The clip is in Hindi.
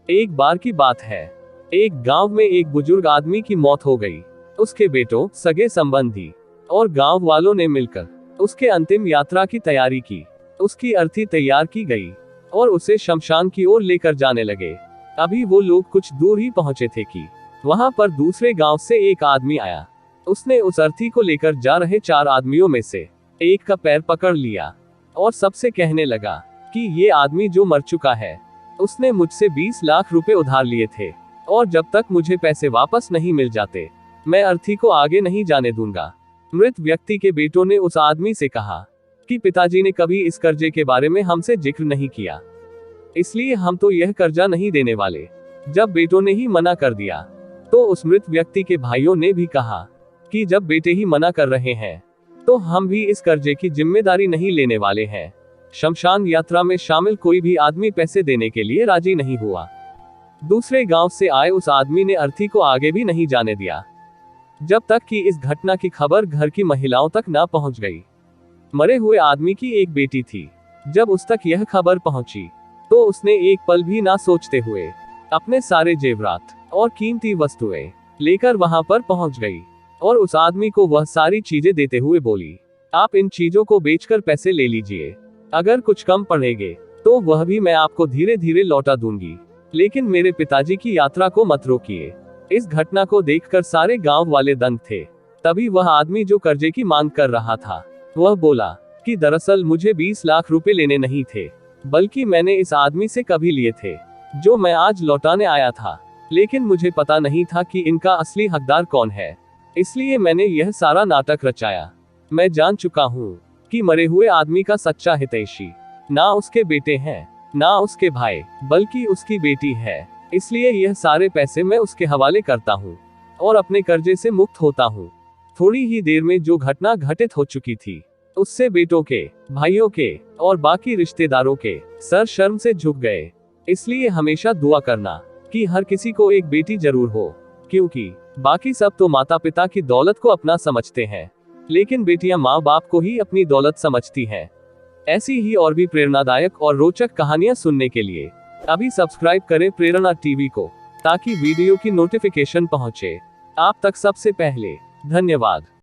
एक बार की बात है, एक गांव में एक बुजुर्ग आदमी की मौत हो गई। उसके बेटों, सगे संबंधी और गांव वालों ने मिलकर उसके अंतिम यात्रा की तैयारी की। उसकी अर्थी तैयार की गई और उसे शमशान की ओर लेकर जाने लगे। अभी वो लोग कुछ दूर ही पहुंचे थे कि वहां पर दूसरे गांव से एक आदमी आया। उसने उस अर्थी को लेकर जा रहे 4 आदमियों में से एक का पैर पकड़ लिया और सबसे कहने लगा कि ये आदमी जो मर चुका है, उसने मुझसे 20 लाख रुपए उधार लिए थे और जब तक मुझे पैसे वापस नहीं मिल जाते, मैं अर्थी को आगे नहीं जाने दूंगा। मृत व्यक्ति के बेटों ने उस आदमी से कहा कि पिताजी ने कभी इस कर्जे के बारे में हमसे जिक्र नहीं किया, इसलिए हम तो यह कर्जा नहीं देने वाले। जब बेटों ने ही मना कर दिया, तो उस मृत व्यक्ति के भाइयों ने भी कहा कि जब बेटे ही मना कर रहे हैं, तो हम भी इस कर्जे की जिम्मेदारी नहीं लेने वाले हैं। शमशान यात्रा में शामिल कोई भी आदमी पैसे देने के लिए राजी नहीं हुआ। दूसरे गांव से आए उस आदमी ने अर्थी को आगे भी नहीं जाने दिया, जब तक कि इस घटना की खबर घर की महिलाओं तक ना पहुंच गई। मरे हुए आदमी की एक बेटी थी। जब उस तक यह खबर पहुंची, तो उसने एक पल भी ना सोचते हुए अपने सारे जेवरात और कीमती वस्तुएं लेकर वहां पर पहुंच गई और उस आदमी को वह सारी चीजें देते हुए बोली, आप इन चीजों को बेचकर पैसे ले लीजिए। अगर कुछ कम पड़ेंगे तो वह भी मैं आपको धीरे धीरे लौटा दूंगी, लेकिन मेरे पिताजी की यात्रा को मत रोकिए। इस घटना को देखकर सारे गांव वाले दंग थे। तभी वह आदमी जो कर्जे की मांग कर रहा था, वह बोला कि दरअसल मुझे 20 लाख रुपए लेने नहीं थे, बल्कि मैंने इस आदमी से कभी लिए थे, जो मैं आज लौटाने आया था। लेकिन मुझे पता नहीं था कि इनका असली हकदार कौन है, इसलिए मैंने यह सारा नाटक रचाया। मैं जान चुका हूँ कि मरे हुए आदमी का सच्चा हितैषी ना उसके बेटे हैं, ना उसके भाई, बल्कि उसकी बेटी है। इसलिए यह सारे पैसे मैं उसके हवाले करता हूँ और अपने कर्जे से मुक्त होता हूँ। थोड़ी ही देर में जो घटना घटित हो चुकी थी, उससे बेटों के, भाइयों के और बाकी रिश्तेदारों के सर शर्म से झुक गए। इसलिए हमेशा दुआ करना कि हर किसी को एक बेटी जरूर हो, क्योंकि बाकी सब तो माता पिता की दौलत को अपना समझते हैं, लेकिन बेटियां माँ बाप को ही अपनी दौलत समझती हैं। ऐसी ही और भी प्रेरणादायक और रोचक कहानियां सुनने के लिए अभी सब्सक्राइब करें प्रेरणा टीवी को, ताकि वीडियो की नोटिफिकेशन पहुंचे आप तक सबसे पहले। धन्यवाद।